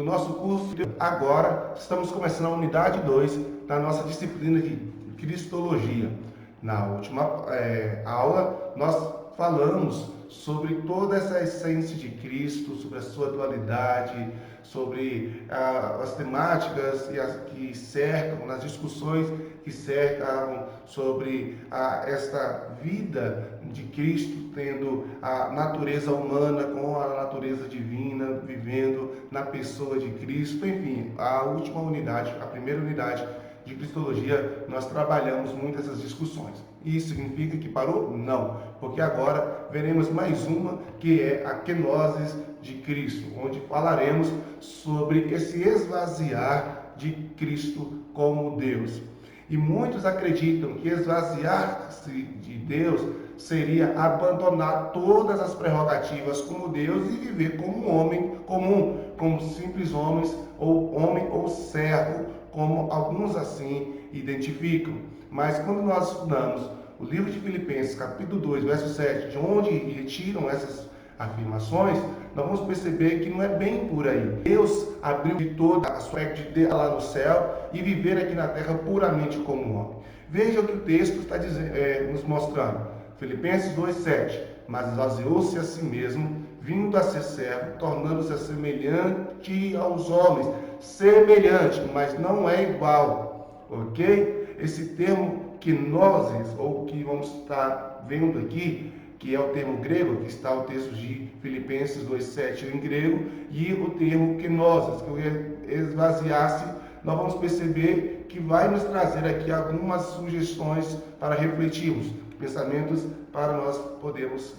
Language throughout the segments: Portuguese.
nosso curso. Agora estamos começando a unidade 2 da nossa disciplina de Cristologia. Na última aula, nós falamos sobre toda essa essência de Cristo, sobre a sua dualidade, sobre as temáticas que cercam, nas discussões que cercam sobre esta vida de Cristo, tendo a natureza humana com a natureza divina, vivendo na pessoa de Cristo. Enfim, a última unidade, a primeira unidade de Cristologia, nós trabalhamos muito essas discussões. Isso significa que parou? Não, porque agora veremos mais uma, que é a kenosis de Cristo, onde falaremos sobre esse esvaziar de Cristo como Deus. E muitos acreditam que esvaziar-se de Deus seria abandonar todas as prerrogativas como Deus e viver como um homem comum, como simples homens, ou homem ou servo, como alguns assim identificam. Mas quando nós estudamos o livro de Filipenses, capítulo 2, verso 7, de onde retiram essas afirmações, nós vamos perceber que não é bem por aí. Deus abriu de toda a sua de lá no céu e viver aqui na terra puramente como homem. Veja o que o texto está nos mostrando. Filipenses 2, 7. Mas esvaziou-se a si mesmo, vindo a ser servo, tornando-se semelhante aos homens. Semelhante, mas não é igual. Ok? Esse termo kenosis, ou que vamos estar vendo aqui, que é o termo grego, que está o texto de Filipenses 2,7 em grego, e o termo kenosis, que esvaziar-se, nós vamos perceber que vai nos trazer aqui algumas sugestões para refletirmos, pensamentos para nós podermos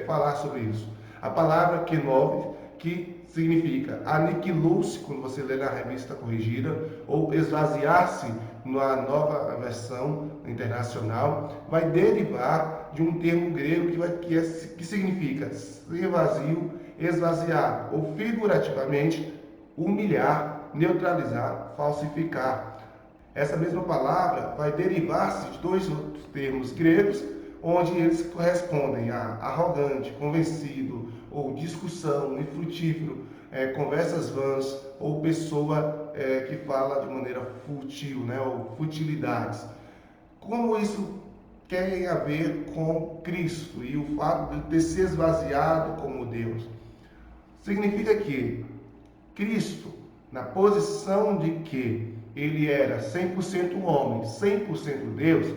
falar sobre isso. A palavra kenosis, que significa aniquilou-se, quando você lê na revista corrigida, ou esvaziar-se na nova versão internacional, vai derivar de um termo grego que significa ser vazio, esvaziar, ou figurativamente, humilhar, neutralizar, falsificar. Essa mesma palavra vai derivar-se de dois outros termos gregos, onde eles correspondem a arrogante, convencido, ou discussão, infrutífero, conversas vãs, ou pessoa que fala de maneira fútil, né, ou futilidades. Como isso tem a ver com Cristo e o fato de ter se esvaziado como Deus? Significa que Cristo, na posição de que ele era 100% homem, 100% Deus,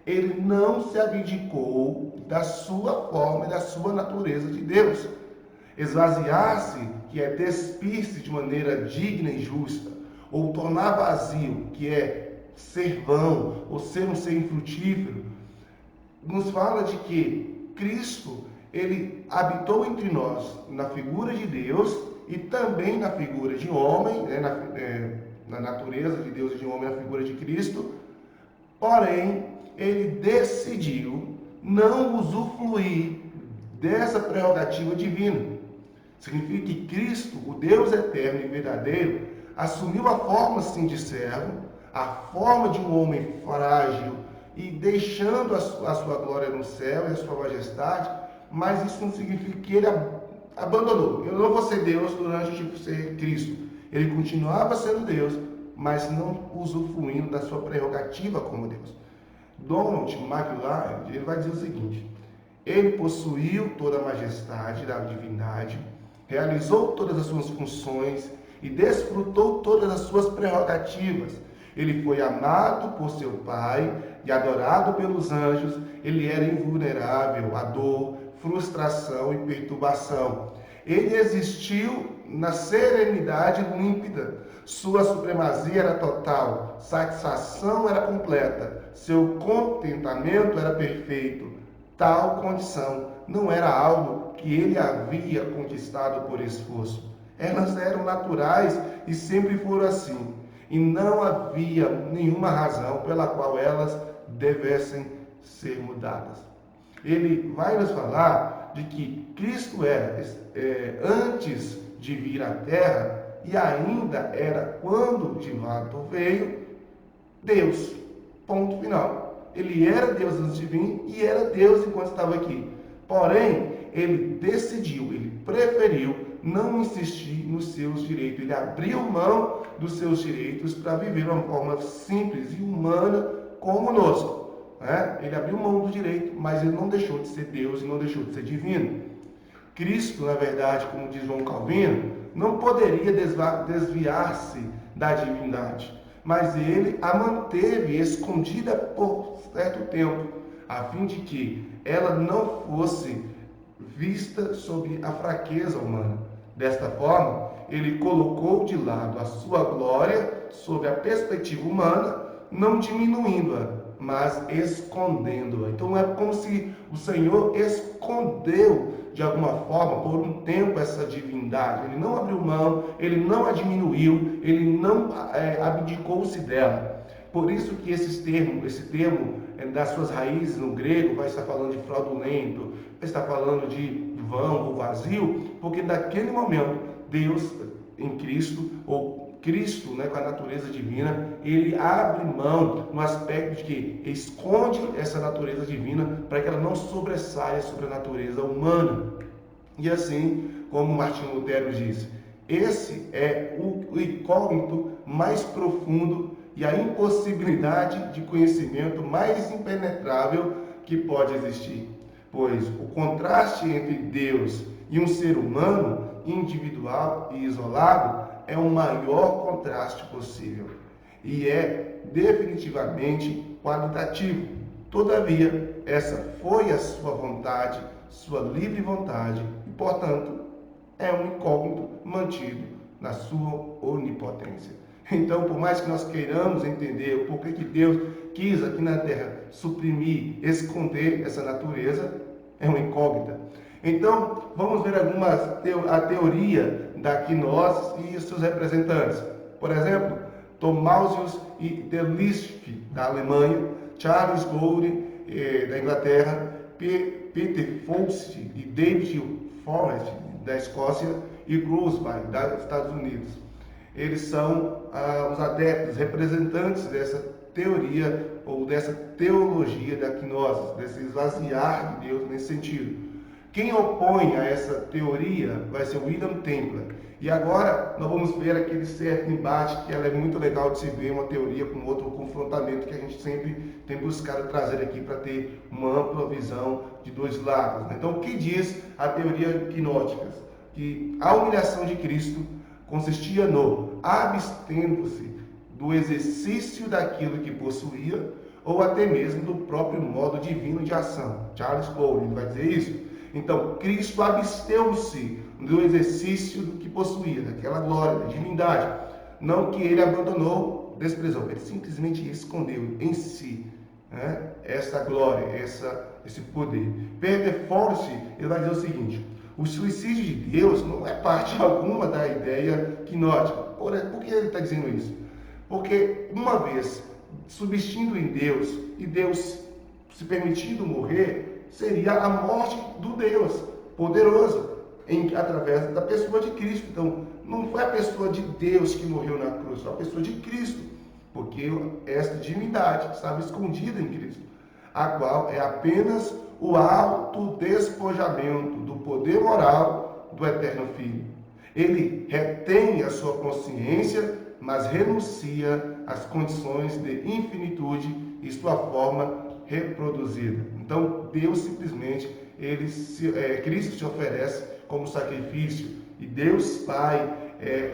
ele não se abdicou da sua forma e da sua natureza de Deus. Esvaziar-se, que é despir-se de maneira digna e justa, ou tornar vazio, que é ser vão, ou ser um ser infrutífero, nos fala de que Cristo, ele habitou entre nós na figura de Deus e também na figura de homem, na natureza de Deus e de homem, na figura de Cristo, porém, ele decidiu não usufruir dessa prerrogativa divina. Significa que Cristo, o Deus eterno e verdadeiro, assumiu a forma sim de servo, a forma de um homem frágil e deixando a sua glória no céu e a sua majestade, mas isso não significa que ele abandonou. Eu não vou ser Deus durante o ser Cristo. Ele continuava sendo Deus, mas não usufruindo da sua prerrogativa como Deus. Donald McLaren, ele vai dizer o seguinte: ele possuiu toda a majestade da divindade, realizou todas as suas funções e desfrutou todas as suas prerrogativas. Ele foi amado por seu Pai e adorado pelos anjos. Ele era invulnerável à dor, frustração e perturbação. Ele existiu na serenidade límpida. Sua supremacia era total, satisfação era completa, seu contentamento era perfeito. Tal condição não era algo que ele havia conquistado por esforço. Elas eram naturais e sempre foram assim. E não havia nenhuma razão pela qual elas devessem ser mudadas. Ele vai nos falar de que Cristo era, antes de vir à Terra, e ainda era, quando de fato veio, Deus. Ponto final. Ele era Deus antes de vir e era Deus enquanto estava aqui. Porém, ele decidiu, ele preferiu não insistir nos seus direitos. Ele abriu mão dos seus direitos para viver de uma forma simples e humana como conosco. Ele abriu mão do direito, mas ele não deixou de ser Deus e não deixou de ser divino. Cristo, na verdade, como diz João Calvino, não poderia desviar-se da divindade, mas ele a manteve escondida por certo tempo, a fim de que ela não fosse vista sob a fraqueza humana. Desta forma, ele colocou de lado a sua glória sob a perspectiva humana, não diminuindo-a, mas escondendo-a. Então é como se o Senhor escondeu de alguma forma, por um tempo, essa divindade. Ele não abriu mão, ele não a diminuiu, ele não abdicou-se dela. Por isso que esse termo das suas raízes no grego vai estar falando de fraudulento, vai estar falando de vão ou vazio, porque naquele momento Deus em Cristo, ou Cristo, com a natureza divina, ele abre mão no aspecto de que esconde essa natureza divina para que ela não sobressaia sobre a natureza humana. E assim, como Martinho Lutero disse, esse é o incógnito mais profundo e a impossibilidade de conhecimento mais impenetrável que pode existir. Pois o contraste entre Deus e um ser humano, individual e isolado, é o maior contraste possível e é definitivamente qualitativo. Todavia, essa foi a sua vontade, sua livre vontade e, portanto, é um incógnito mantido na sua onipotência. Então, por mais que nós queiramos entender o porquê que Deus quis aqui na Terra suprimir, esconder essa natureza, é uma incógnita. Então, vamos ver a teoria da gnose e seus representantes. Por exemplo, Thomasius e Delisle, da Alemanha, Charles Gould, da Inglaterra, Peter Foust e David Forrest, da Escócia, e Grosby, dos Estados Unidos. Eles são os adeptos, representantes dessa teoria ou dessa teologia da gnose, desse esvaziar de Deus nesse sentido. Quem opõe a essa teoria vai ser William Templer. E agora nós vamos ver aquele certo embate que ela é muito legal de se ver, uma teoria com outro confrontamento que a gente sempre tem buscado trazer aqui para ter uma ampla visão de dois lados. Então, o que diz a teoria gnóstica? Que a humilhação de Cristo consistia no abstendo-se do exercício daquilo que possuía ou até mesmo do próprio modo divino de ação. Charles Gould vai dizer isso. Então, Cristo absteu-se do exercício do que possuía, daquela glória, da divindade. Não que ele abandonou, desprezou, ele simplesmente escondeu em si essa glória, esse poder. Peter Forrest, ele vai dizer o seguinte: o suicídio de Deus não é parte alguma da ideia gnóstica. Por que ele está dizendo isso? Porque uma vez subsistindo em Deus e Deus se permitindo morrer, seria a morte do Deus poderoso através da pessoa de Cristo. Então, não foi a pessoa de Deus que morreu na cruz, foi a pessoa de Cristo, porque esta divindade estava escondida em Cristo, a qual é apenas o autodespojamento do poder moral do Eterno Filho. Ele retém a sua consciência, mas renuncia às condições de infinitude e sua forma reproduzida. Então, Deus simplesmente, Cristo se oferece como sacrifício, e Deus Pai,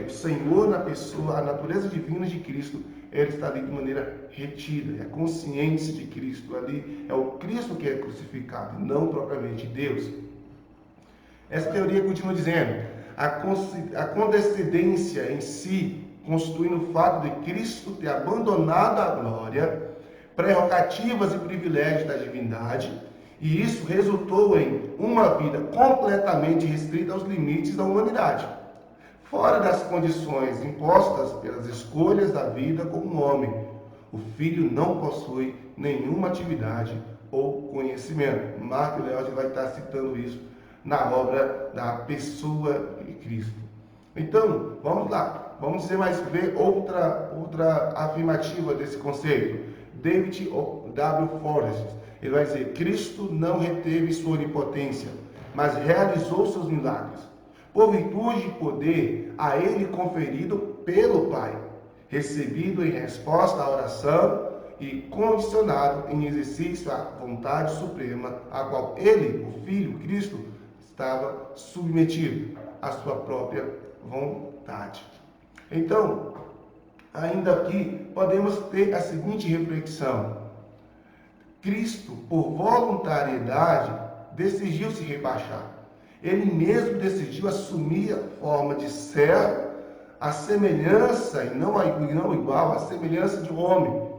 o Senhor na pessoa, a natureza divina de Cristo, ele está ali de maneira retida, é a consciência de Cristo ali, é o Cristo que é crucificado, não propriamente Deus. Essa teoria continua dizendo: a condescendência em si constitui no fato de Cristo ter abandonado a glória, prerrogativas e privilégios da divindade, e isso resultou em uma vida completamente restrita aos limites da humanidade, fora das condições impostas pelas escolhas da vida como homem. O Filho não possui nenhuma atividade ou conhecimento. Mark Leod vai estar citando isso na obra da Pessoa de Cristo. Então, vamos lá, vamos ver outra afirmativa desse conceito. David W. Forrest, ele vai dizer: Cristo não reteve sua onipotência, mas realizou seus milagres. por virtude de poder a ele conferido pelo Pai, recebido em resposta à oração e condicionado em exercício à vontade suprema, a qual ele, o Filho, Cristo, estava submetido à sua própria vontade. Então, ainda aqui, podemos ter a seguinte reflexão: Cristo, por voluntariedade, decidiu se rebaixar. Ele mesmo decidiu assumir a forma de servo, a semelhança, e não igual, a semelhança de homem.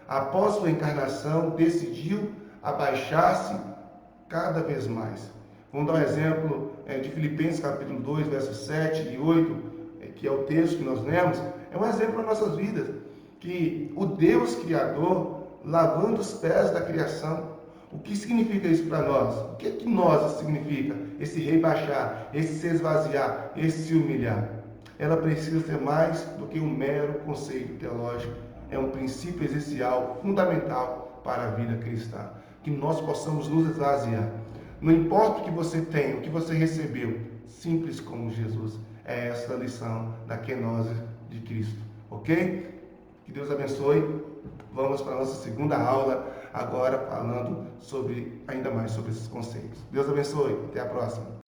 Após sua encarnação, decidiu abaixar-se cada vez mais. Vamos dar um exemplo de Filipenses capítulo 2, versos 7 e 8, que é o texto que nós lemos. É um exemplo para nossas vidas, que o Deus Criador, lavando os pés da criação. O que significa isso para nós? O que é que nós significa? Esse rebaixar, esse se esvaziar, esse se humilhar. Ela precisa ser mais do que um mero conceito teológico. É um princípio essencial, fundamental para a vida cristã. Que nós possamos nos esvaziar. Não importa o que você tem, o que você recebeu, simples como Jesus. É essa a lição da quenose de Cristo. Ok? Que Deus abençoe. Vamos para a nossa segunda aula, agora falando ainda mais sobre esses conceitos. Deus abençoe. Até a próxima.